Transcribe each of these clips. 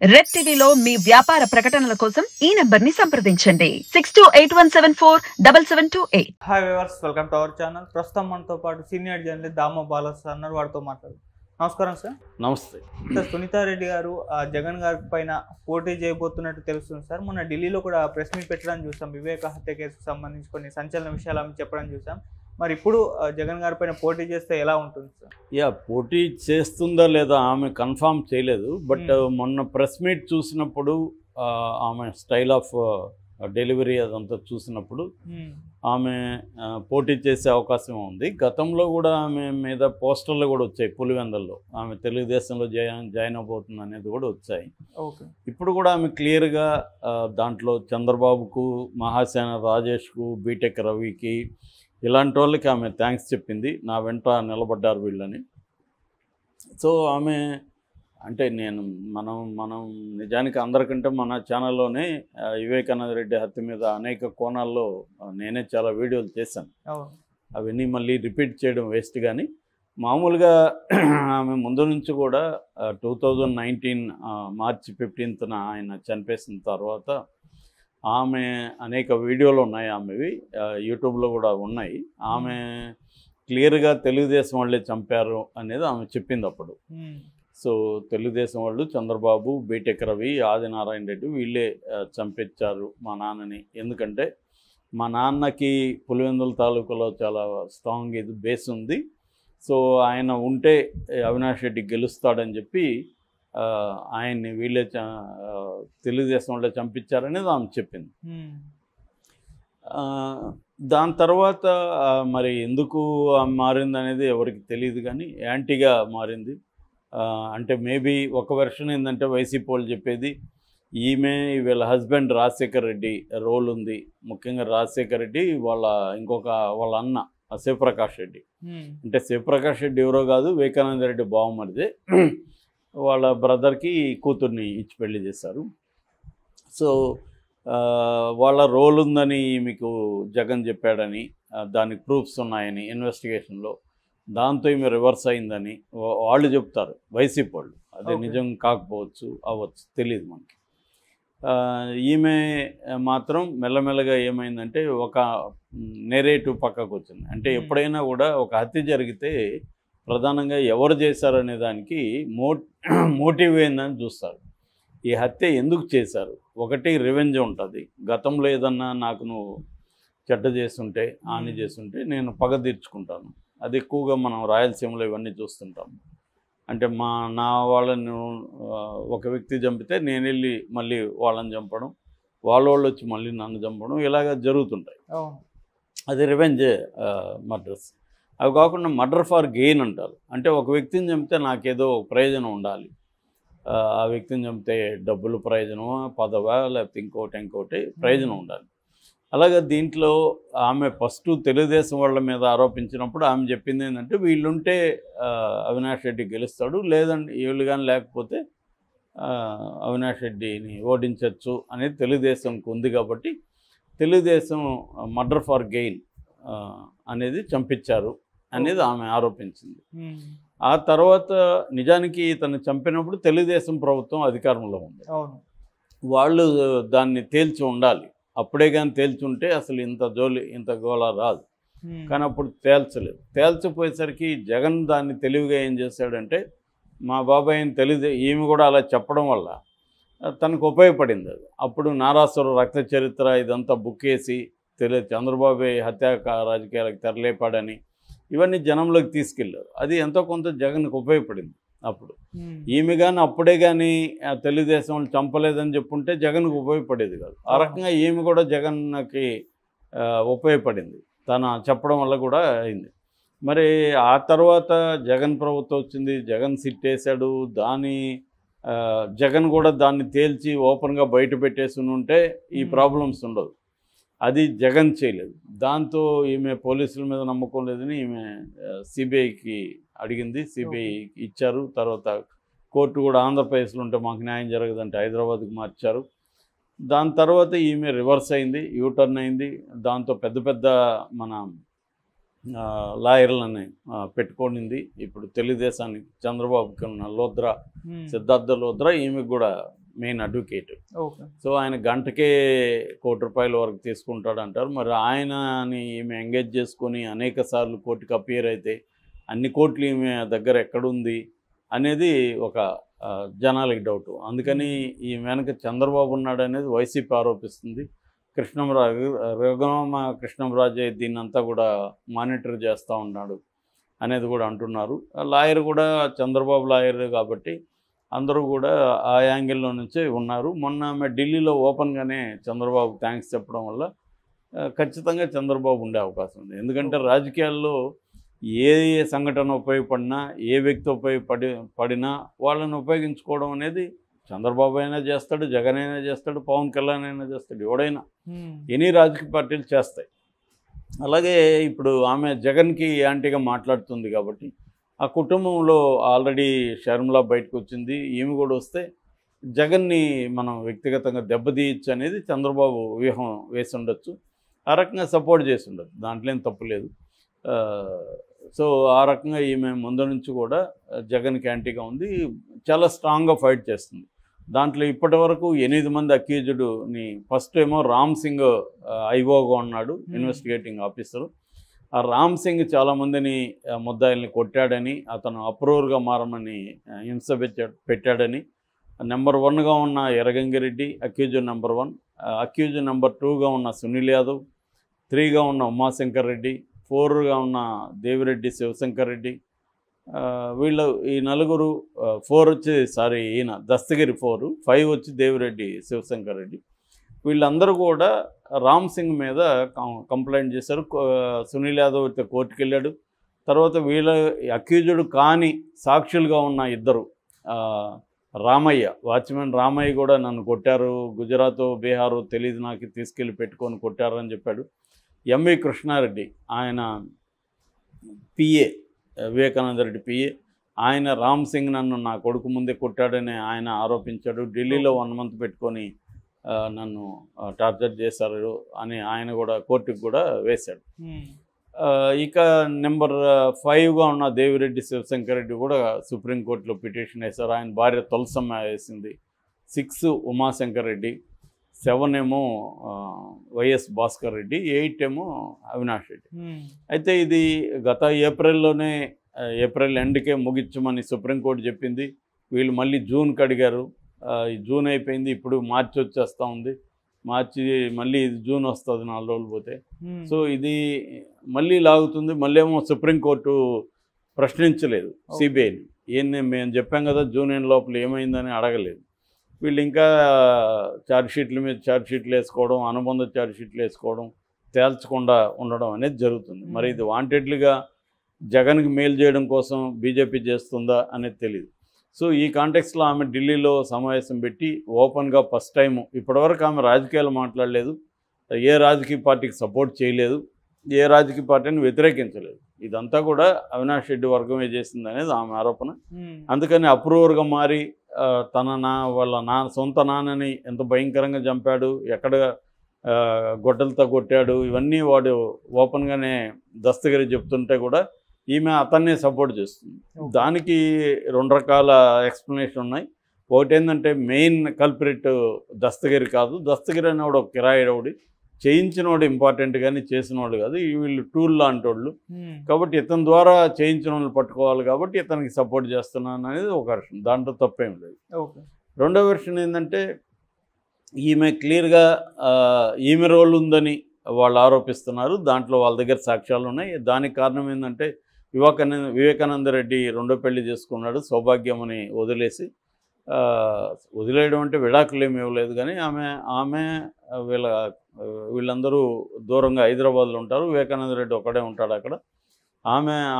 Red టీవీలో మీ వ్యాపార ప్రకటనల కోసం ఈ నంబర్ ని సంప్రదించండి 6281747728. Hi viewers, welcome to our channel. ప్రస్తుతం మనతో పాటు సీనియర్ జర్నలిస్ట్ దామ బాలస్ అన్నారు, వాడితో మాట్లాడు. నమస్కారం సార్. నమస్తే సార్, సునీతారెడ్డి గారు జగన్ గారి పైన పోటీ చేయబోతున్నట్టు తెలుస్తుంది సార్. మొన్న ఢిల్లీలో కూడా ప్రెస్ మీట్ పెట్టడం చూసాం. వివేక హత్య కేసుకు సంబంధించి కొన్ని సంచలన విషయాలు ఆమె చెప్పడం చూసాం. మరి ఇప్పుడు జగన్ గారి పైన పోటీ చేస్తే ఎలా ఉంటుంది సార్? పోటీ చేస్తుందా లేదా ఆమె కన్ఫామ్ చేయలేదు. బట్ మొన్న ప్రెస్ మీట్ చూసినప్పుడు ఆమె స్టైల్ ఆఫ్ డెలివరీ అదంతా చూసినప్పుడు ఆమె పోటీ చేసే అవకాశం ఉంది. గతంలో కూడా ఆమె మీద పోస్టర్లు కూడా వచ్చాయి. పులివెందల్లో ఆమె తెలుగుదేశంలో జాయిన్ అవబోతుంది అనేది కూడా వచ్చాయి. ఇప్పుడు కూడా ఆమె క్లియర్గా దాంట్లో చంద్రబాబుకు, మహాసేన రాజేష్కు, బీటెక్ రవికి ఇలాంటి వాళ్ళకి ఆమె థ్యాంక్స్ చెప్పింది. నా వెంట నిలబడ్డారు వీళ్ళని. సో ఆమె అంటే మనం నిజానికి అందరికంటే మన ఛానల్లోనే వివేకానంద రెడ్డి హత్య మీద అనేక కోణాల్లో నేనే చాలా వీడియోలు చేశాను. అవన్నీ మళ్ళీ రిపీట్ చేయడం వేస్ట్. కానీ మామూలుగా ఆమె ముందు నుంచి కూడా 2019 మార్చి 15న ఆయన చనిపేసిన తర్వాత ఆమె అనేక వీడియోలు ఉన్నాయి. ఆమెవి యూట్యూబ్లో కూడా ఉన్నాయి. ఆమె క్లియర్గా తెలుగుదేశం వాళ్ళే చంపారు అనేది ఆమె చెప్పింది అప్పుడు. సో తెలుగుదేశం వాళ్ళు చంద్రబాబు, బీటెక్ రవి, ఆదినారాయణ రెడ్డి వీళ్ళే చంపించారు మా నాన్నని. ఎందుకంటే మా నాన్నకి పులివెందుల తాలూకాలో చాలా స్ట్రాంగ్ బేస్ ఉంది. సో ఆయన ఉంటే అవినాష్ రెడ్డి గెలుస్తాడని చెప్పి ఆయన్ని వీళ్ళే తెలుగుదేశం వాళ్ళే చంపించారనేది ఆమె చెప్పింది. దాని తర్వాత మరి ఎందుకు మారింది అనేది ఎవరికి తెలియదు. కానీ యాంటీగా మారింది. అంటే మేబీ ఒక వెర్షన్ ఏంటంటే వైసీపీ వాళ్ళు చెప్పేది ఈమె వీళ్ళ హస్బెండ్ రాజశేఖర్ రెడ్డి రోల్ ఉంది. ముఖ్యంగా రాజశేఖర్ రెడ్డి వాళ్ళ అన్న శివప్రకాష్ రెడ్డి. అంటే శివప్రకాష్ రెడ్డి ఎవరో కాదు, వివేకానంద రెడ్డి బావమరిదే. వాళ్ళ బ్రదర్కి కూతుర్ని ఇచ్చి పెళ్లి చేశారు. సో వాళ్ళ రోల్ ఉందని మీకు జగన్ చెప్పాడని, దానికి ప్రూఫ్స్ ఉన్నాయని ఇన్వెస్టిగేషన్లో, దాంతో ఈమె రివర్స్ అయిందని వాళ్ళు చెప్తారు, వైసీపీ వాళ్ళు. అది నిజం కాకపోవచ్చు, అవ్వచ్చు, తెలియదు మనకి. ఈమె మాత్రం మెల్లమెల్లగా ఏమైందంటే ఒక నెరేటివ్ పక్కకు వచ్చింది. అంటే ఎప్పుడైనా కూడా ఒక హత్య జరిగితే ప్రధానంగా ఎవరు చేశారనే దానికి మోటివ్ ఏందని చూస్తారు. ఈ హత్య ఎందుకు చేశారు? ఒకటి రివెంజ్ ఉంటుంది. గతంలో ఏదన్నా నాకు నువ్వు చెడ్డ చేస్తుంటే, హాని చేస్తుంటే నేను పగ తీర్చుకుంటాను. అది ఎక్కువగా మనం రాయలసీమలో ఇవన్నీ చూస్తుంటాము. అంటే నా వాళ్ళని ఒక వ్యక్తి చంపితే నేను వెళ్ళి మళ్ళీ వాళ్ళని చంపడం, వాళ్ళు వచ్చి మళ్ళీ నన్ను చంపడం, ఇలాగ జరుగుతుంటాయి. అది రివెంజ్ మర్డర్స్. అవి కాకుండా మర్డర్ ఫర్ గెయిన్ అంటారు. అంటే ఒక వ్యక్తిని చంపితే నాకేదో ప్రయోజనం ఉండాలి. ఆ వ్యక్తిని చంపితే డబ్బులు ప్రయోజనమా, పదవా, లేకపోతే ఇంకోటి ప్రయోజనం ఉండాలి. అలాగే దీంట్లో ఆమె ఫస్ట్ తెలుగుదేశం వాళ్ళ మీద ఆరోపించినప్పుడు ఆమె చెప్పింది ఏంటంటే వీళ్ళుంటే అవినాష్ రెడ్డి గెలుస్తాడు, లేదంటే వీళ్ళు కానీ లేకపోతే అవినాష్ రెడ్డిని ఓడించవచ్చు అనేది తెలుగుదేశంకి ఉంది. కాబట్టి తెలుగుదేశం మర్డర్ ఫర్ గెయిన్ అనేది చంపించారు అనేది ఆమె ఆరోపించింది. ఆ తర్వాత నిజానికి తను చంపినప్పుడు తెలుగుదేశం ప్రభుత్వం అధికారంలో ఉంది. వాళ్ళు దాన్ని తేల్చి ఉండాలి. అప్పుడే కానీ తేల్చుంటే అసలు ఇంత గోళ రాదు. కానీ అప్పుడు తేల్చలేదు. తేల్చిపోయేసరికి జగన్ దాన్ని తెలివిగా ఏం చేశాడంటే, మా బాబాయ్ని ఈమె కూడా అలా చెప్పడం వల్ల తనకు ఉపయోగపడింది. అది అప్పుడు నారాసుర రక్త చరిత్ర ఇదంతా బుక్ వేసి చంద్రబాబు హత్యా రాజకీయాలకు తెరలేపాడని ఇవన్నీ జనంలోకి తీసుకెళ్ళారు. అది ఎంతో కొంత జగన్కి ఉపయోగపడింది. అప్పుడు ఈమె కానీ అప్పుడే కానీ తెలుగుదేశం వాళ్ళు చంపలేదని చెప్పుంటే జగన్కి ఉపయోగపడేది కాదు. ఆ రకంగా ఈమె కూడా జగన్కి ఉపయోగపడింది. తను చెప్పడం వల్ల కూడా అయింది. మరి ఆ తర్వాత జగన్ ప్రభుత్వం వచ్చింది, జగన్ సిట్ వేశాడు. జగన్ కూడా దాన్ని తేల్చి ఓపెన్గా బయట పెట్టేసి ఉంటే ఈ ప్రాబ్లమ్స్ ఉండవు. అది జగన్ చేయలేదు. దాంతో ఈమె పోలీసుల మీద నమ్మకం లేదని ఈమె సిబిఐకి అడిగింది. సిబిఐ ఇచ్చారు. తర్వాత కోర్టు కూడా ఆంధ్రప్రదేశ్లో ఉంటే మాకు న్యాయం జరగదంటే హైదరాబాద్కి మార్చారు. దాని తర్వాత ఈమె రివర్స్ అయింది, యూటర్న్ అయింది. దాంతో పెద్ద మన లాయర్లని పెట్టుకోనింది. ఇప్పుడు తెలుగుదేశానికి చంద్రబాబుకి ఉన్న లోద్రా, సిద్ధార్థ లోద్రా ఈమెకు కూడా మెయిన్ అడ్వకేట్. ఓకే. సో ఆయన గంటకే ₹1,00,00,000 వరకు తీసుకుంటాడు అంటారు. మరి ఆయనని ఈమె ఎంగేజ్ చేసుకొని అనేక సార్లు కోర్టుకి అపియర్ అయితే అన్ని కోట్లు ఈమె దగ్గర ఎక్కడుంది అనేది ఒక జనాలకి డౌట్. అందుకని ఈ వెనక చంద్రబాబు ఉన్నాడు అనేది వైసీపీ ఆరోపిస్తుంది. రఘురామ కృష్ణంరాజే దీన్నంతా కూడా మానిటర్ చేస్తూ ఉన్నాడు అనేది కూడా అంటున్నారు. లాయర్ కూడా చంద్రబాబు లాయర్ కాబట్టి అందరూ కూడా ఆ యాంగిల్లో నుంచే ఉన్నారు. మొన్న ఆమె ఢిల్లీలో ఓపెన్గానే చంద్రబాబు థ్యాంక్స్ చెప్పడం వల్ల ఖచ్చితంగా చంద్రబాబు ఉండే అవకాశం ఉంది. ఎందుకంటే రాజకీయాల్లో ఏ సంఘటన ఉపయోగపడినా ఏ వ్యక్తి ఉపయోగపడినా వాళ్ళని ఉపయోగించుకోవడం అనేది చంద్రబాబు అయినా చేస్తాడు, జగన్ అయినా చేస్తాడు, పవన్ కళ్యాణ్ అయినా చేస్తాడు, ఎవడైనా ఎనీ రాజకీయ పార్టీలు చేస్తాయి. అలాగే ఇప్పుడు ఆమె జగన్కి యాంటీగా మాట్లాడుతుంది కాబట్టి ఆ కుటుంబంలో ఆల్రెడీ షర్మిల బయటకు వచ్చింది, ఈమె కూడా వస్తే జగన్ని మనం వ్యక్తిగతంగా దెబ్బతీయచ్చు అనేది చంద్రబాబు వ్యూహం వేసి ఉండొచ్చు. ఆ రకంగా సపోర్ట్ చేసి ఉండొచ్చు, దాంట్లో ఏం తప్పు లేదు. సో ఆ రకంగా ఈమె ముందు నుంచి కూడా జగన్కి యాంటీగా ఉంది, చాలా స్ట్రాంగ్గా ఫైట్ చేస్తుంది. దాంట్లో ఇప్పటి వరకు 8 మంది అక్యూజ్డ్ని ఫస్ట్ ఏమో రామ్ సింగ్ ఐఓగా ఉన్నాడు, ఇన్వెస్టిగేటింగ్ ఆఫీసరు. ఆ రామ్ సింగ్ చాలామందిని ముద్దాయిల్ని కొట్టాడని, అతను అప్రూవర్గా మారమని హింస పెట్టాడని, నెంబర్ 1గా ఉన్న Erra Gangi Reddy accused number 1, accused number 2గా ఉన్న సునీల్ యాదవ్, 3గా ఉన్న ఉమాశంకర్ రెడ్డి, 4గా ఉన్న దేవిరెడ్డి శివశంకర్ రెడ్డి. వీళ్ళు ఈ నలుగురు 4 వచ్చి ఈయన దస్తగిరి 4, 5 వచ్చి దేవిరెడ్డి శివశంకర్ రెడ్డి. వీళ్ళందరూ కూడా రామ్ సింగ్ మీద కంప్లైంట్ చేశారు. సునీల్ యాదవ్ అయితే కోర్టుకు వెళ్ళాడు. తర్వాత వీళ్ళ అక్యూజ్డ్ కాని సాక్షులుగా ఉన్న ఇద్దరు, రామయ్య, వాచ్మెన్ రామయ్య కూడా నన్ను కొట్టారు, గుజరాత్ బీహారు తెలియదు నాకు, తీసుకెళ్ళి పెట్టుకొని కొట్టారు అని చెప్పాడు. ఎంవి కృష్ణారెడ్డి ఆయన పిఏ, వివేకానంద రెడ్డి పిఏ, ఆయన రామ్ సింగ్ నన్ను నా కొడుకు ముందే కొట్టాడని ఆయన ఆరోపించాడు. ఢిల్లీలో 1 మంత్ పెట్టుకొని నన్ను టార్చర్ చేశారు అని ఆయన కూడా కోర్టుకు కూడా వేశాడు. ఇక నెంబర్ 5గా ఉన్న దేవిరెడ్డి శివశంకర్ రెడ్డి కూడా సుప్రీంకోర్టులో పిటిషన్ వేశారు. ఆయన భార్య తులసమ్మ వేసింది. 6 ఉమాశంకర్ రెడ్డి, 7 ఏమో వైఎస్ భాస్కర్ రెడ్డి, 8 ఏమో అవినాష్ రెడ్డి. అయితే ఇది గత ఏప్రిల్ ఎండ్కే ముగించమని సుప్రీంకోర్టు చెప్పింది. వీళ్ళు మళ్ళీ జూన్కి అడిగారు. ఈ జూన్ అయిపోయింది, ఇప్పుడు మార్చి వచ్చేస్తూ ఉంది. మళ్ళీ ఇది జూన్ వస్తుంది 4 రోజులు పోతే. సో ఇది మళ్ళీ లాగుతుంది. మళ్ళీ ఏమో సుప్రీంకోర్టు ప్రశ్నించలేదు సిబిఐని. మేము చెప్పాం కదా జూన్ ఎండ్ లోపల ఏమైందని అడగలేదు. వీళ్ళు ఇంకా ఛార్జ్షీట్ల మీద ఛార్జ్షీట్లు వేసుకోవడం, అనుబంధ ఛార్జ్షీట్లు వేసుకోవడం, తేల్చకుండా ఉండడం అనేది జరుగుతుంది. మరి ఇది వాంటెడ్లీగా జగన్కి మేలు చేయడం కోసం బీజేపీ చేస్తుందా అనేది తెలియదు. సో ఈ కాంటెక్స్లో ఆమె ఢిల్లీలో సమావేశం పెట్టి ఓపెన్గా ఫస్ట్ టైం, ఇప్పటివరకు ఆమె రాజకీయాలు మాట్లాడలేదు, ఏ రాజకీయ పార్టీకి సపోర్ట్ చేయలేదు, ఏ రాజకీయ పార్టీని వ్యతిరేకించలేదు. ఇదంతా కూడా అవినాష్ రెడ్డి వర్గమే చేసింది అనేది ఆమె ఆరోపణ. అందుకని అప్రూవర్గా మారి వాళ్ళ సొంత నాన్నని ఎంత భయంకరంగా చంపాడు, ఎక్కడ గొడ్డలతో కొట్టాడు, ఇవన్నీ వాడు ఓపెన్గానే దస్తగిరి చెప్తుంటే కూడా ఈమె అతన్నే సపోర్ట్ చేస్తుంది. దానికి 2 రకాల ఎక్స్ప్లెనేషన్ ఉన్నాయి. ఒకటి ఏంటంటే మెయిన్ కల్ప్రిట్ దస్తగిరి కాదు, దస్తగిరి అనేవాడు ఒక కిరాయిడోడి, చేయించినవాడు ఇంపార్టెంట్ కానీ చేసినవాడు కాదు. వీళ్ళు టూల్ లాంటి వాళ్ళు కాబట్టి ఇతని ద్వారా చేయించిన వాళ్ళు పట్టుకోవాలి కాబట్టి ఇతనికి సపోర్ట్ చేస్తున్నాను అనేది ఒక వెర్షన్, దాంట్లో తప్పేం లేదు. రెండో వెర్షన్ ఏంటంటే ఈమె క్లియర్గా ఈమె రోల్ ఉందని వాళ్ళు ఆరోపిస్తున్నారు. దాంట్లో వాళ్ళ దగ్గర సాక్ష్యాలు ఉన్నాయి. దానికి కారణం ఏంటంటే వివేకానంద రెడ్డి 2వ పెళ్లి చేసుకున్నాడు, సౌభాగ్యమని వదిలేయడం అంటే విడాకులు ఏమి ఇవ్వలేదు కానీ ఆమె వీళ్ళందరూ దూరంగా హైదరాబాద్లో ఉంటారు. వివేకానంద రెడ్డి ఒకడే ఉంటాడు అక్కడ.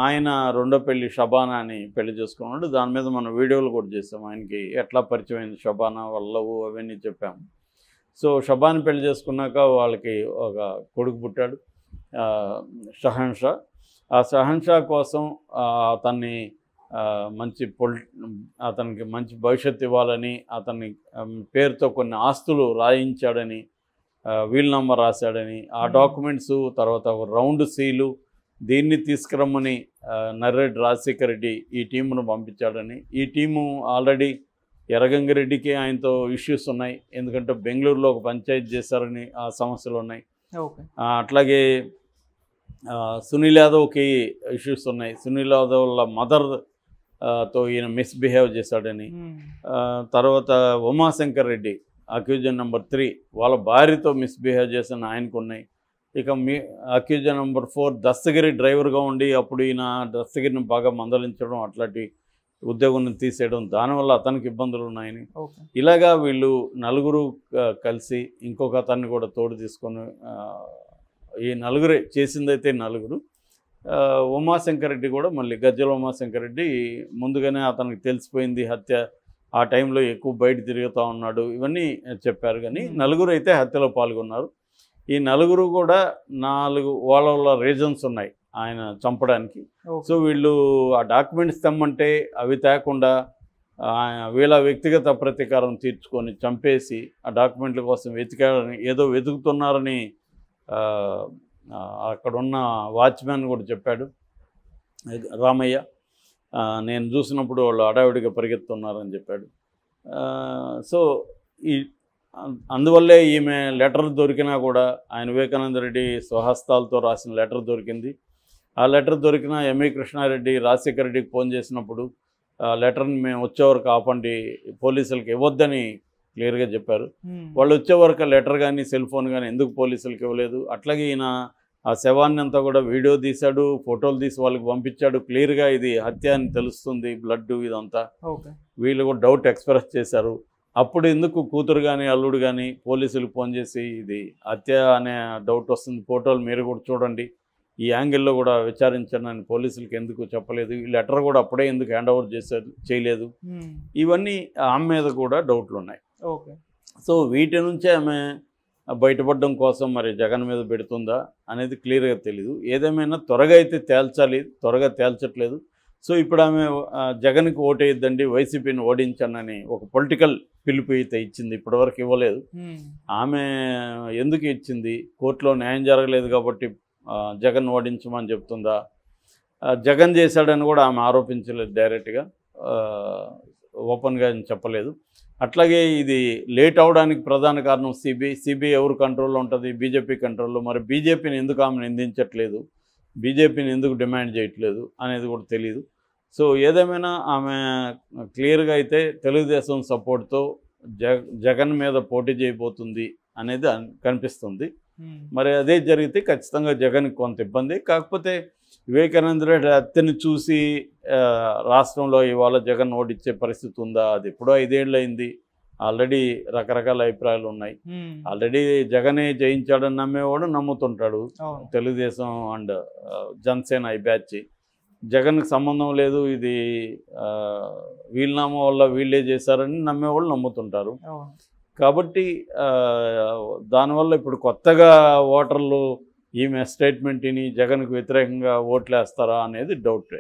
ఆయన 2వ పెళ్లి షబానా అని పెళ్లి చేసుకున్నాడు. దాని మీద మనం వీడియోలు కూడా చేసాం. ఆయనకి ఎట్లా పరిచయం అయింది షబానా, వాళ్ళవు అవన్నీ చెప్పాము. సో షబాన్ పెళ్లి చేసుకున్నాక వాళ్ళకి ఒక కొడుకు పుట్టాడు, షహన్షా. ఆ షహన్షా కోసం అతనికి మంచి భవిష్యత్తు ఇవ్వాలని అతని పేరుతో కొన్ని ఆస్తులు రాయించాడని, వీల్ నంబర్ రాశాడని, ఆ డాక్యుమెంట్స్ తర్వాత ఒక రౌండ్ సీలు దీన్ని తీసుకురమ్మని నర్రెడ్డి రాజశేఖర్ రెడ్డి ఈ టీమును పంపించాడని, ఈ టీము ఆల్రెడీ ఎర్రగంగిరెడ్డికి ఆయనతో ఇష్యూస్ ఉన్నాయి, ఎందుకంటే బెంగళూరులో ఒక పంచాయతీ చేశారని ఆ సమస్యలు ఉన్నాయి. అట్లాగే సునీల్ యాదవ్కి ఇష్యూస్ ఉన్నాయి, సునీల్ యాదవ్ వాళ్ళ మదర్ తో ఈయన మిస్బిహేవ్ చేశాడని. తర్వాత ఉమాశంకర్ రెడ్డి అక్యూజన్ నెంబర్ 3 వాళ్ళ భార్యతో మిస్బిహేవ్ చేసిన ఆయనకు ఉన్నాయి. ఇక అక్యూజన్ నెంబర్ 4 దస్తగిరి డ్రైవర్గా ఉండి అప్పుడు ఈయన దస్తగిరిని బాగా మందలించడం, అట్లాంటి ఉద్యోగం తీసేయడం, దానివల్ల అతనికి ఇబ్బందులు ఉన్నాయని. ఇలాగా వీళ్ళు నలుగురు కలిసి ఇంకొక అతన్ని కూడా తోడు తీసుకొని, ఈ నలుగురే చేసిందైతే నలుగురు. ఉమాశంకర్ రెడ్డి కూడా మళ్ళీ గజ్జల ఉమాశంకర్ రెడ్డి ముందుగానే అతనికి తెలిసిపోయింది హత్య, ఆ టైంలో ఎక్కువ బయట తిరుగుతూ ఉన్నాడు, ఇవన్నీ చెప్పారు. కానీ నలుగురు అయితే హత్యలో పాల్గొన్నారు. ఈ నలుగురు కూడా 4 వాళ్ళ రీజన్స్ ఉన్నాయి ఆయన చంపడానికి. సో వీళ్ళు ఆ డాక్యుమెంట్స్ తెమ్మంటే అవి తేకుండా వీళ్ళ వ్యక్తిగత ప్రతీకారం తీర్చుకొని చంపేసి ఆ డాక్యుమెంట్ల కోసం వెతికారని, ఏదో వెతుకుతున్నారని అక్కడున్న వాచ్మ్యాన్ కూడా చెప్పాడు రామయ్య. నేను చూసినప్పుడు వాళ్ళు హడావిడిగా పరిగెత్తున్నారని చెప్పాడు. సో ఈ అందువల్లే ఈమె లెటర్ దొరికినా కూడా ఆయన వివేకానంద రెడ్డి స్వహస్తాలతో రాసిన లెటర్ దొరికింది. ఆ లెటర్ దొరికిన ఎంఈ కృష్ణారెడ్డి రాజశేఖర రెడ్డికి ఫోన్ చేసినప్పుడు ఆ లెటర్ని మేము వచ్చేవరకు ఆపండి, పోలీసులకు ఇవ్వద్దని క్లియర్గా చెప్పారు. వాళ్ళు వచ్చేవరకు లెటర్ కానీ సెల్ ఫోన్ కానీ ఎందుకు పోలీసులకు ఇవ్వలేదు. అట్లాగే ఈయన ఆ శవాన్ని అంతా కూడా వీడియో తీశాడు, ఫోటోలు తీసి వాళ్ళకి పంపించాడు. క్లియర్గా ఇది హత్య అని తెలుస్తుంది, బ్లడ్ ఇదంతా. వీళ్ళు కూడా డౌట్ ఎక్స్ప్రెస్ చేశారు. అప్పుడు ఎందుకు కూతురు కానీ అల్లుడు కానీ పోలీసులకు ఫోన్ చేసి ఇది హత్య అనే డౌట్ వస్తుంది, ఫోటోలు మీరు కూడా చూడండి, ఈ యాంగిల్లో కూడా విచారించండి అని పోలీసులకు ఎందుకు చెప్పలేదు, ఈ లెటర్ కూడా అప్పుడే ఎందుకు హ్యాండ్ ఓవర్ చేయలేదు, ఇవన్నీ ఆమె మీద కూడా డౌట్లు ఉన్నాయి. సో వీటి నుంచే ఆమె బయటపడడం కోసం మరి జగన్ మీద పెడుతుందా అనేది క్లియర్గా తెలీదు. ఏదేమైనా త్వరగా అయితే తేల్చాలి, త్వరగా తేల్చట్లేదు. సో ఇప్పుడు ఆమె జగన్కి ఓటేయద్దండి, వైసీపీని ఓడించానని ఒక పొలిటికల్ పిలుపు అయితే ఇచ్చింది, ఇప్పటివరకు ఇవ్వలేదు. ఆమె ఎందుకు ఇచ్చింది, కోర్టులో న్యాయం జరగలేదు కాబట్టి జగన్ ఓడించమని చెప్తుందా, జగన్ చేశాడని కూడా ఆమె ఆరోపించలేదు, డైరెక్ట్గా ఓపెన్గా చెప్పలేదు. అట్లాగే ఇది లేట్ అవడానికి ప్రధాన కారణం సిబిఐ ఎవరు కంట్రోల్లో ఉంటుంది, బీజేపీ కంట్రోల్లో. మరి బీజేపీని ఎందుకు ఆమె నిందించట్లేదు, బీజేపీని ఎందుకు డిమాండ్ చేయట్లేదు అనేది కూడా తెలియదు. సో ఏదేమైనా ఆమె క్లియర్గా అయితే తెలుగుదేశం సపోర్ట్తో జగన్ మీద పోటీ చేయబోతుంది అనేది కనిపిస్తుంది. మరి అదే జరిగితే ఖచ్చితంగా జగన్కి కొంత ఇబ్బంది. కాకపోతే వివేకానంద రెడ్డి హత్యని చూసి రాష్ట్రంలో ఇవాళ జగన్ ఓడిచ్చే పరిస్థితి ఉందా, అది ఎప్పుడో 5 ఏళ్ళు అయింది. ఆల్రెడీ రకరకాల అభిప్రాయాలు ఉన్నాయి. ఆల్రెడీ జగనే జయించాడని నమ్మేవాడు నమ్ముతుంటాడు, తెలుగుదేశం అండ్ జనసేన ఈ బ్యాచ్. జగన్కి సంబంధం లేదు, ఇది వీళ్ళనామా వల్ల వీళ్ళే చేశారని నమ్మేవాళ్ళు నమ్ముతుంటారు. కాబట్టి దానివల్ల ఇప్పుడు కొత్తగా ఓటర్లు ఈమె స్టేట్మెంట్ని జగన్కు వ్యతిరేకంగా ఓట్లు వేస్తారా అనేది డౌటే.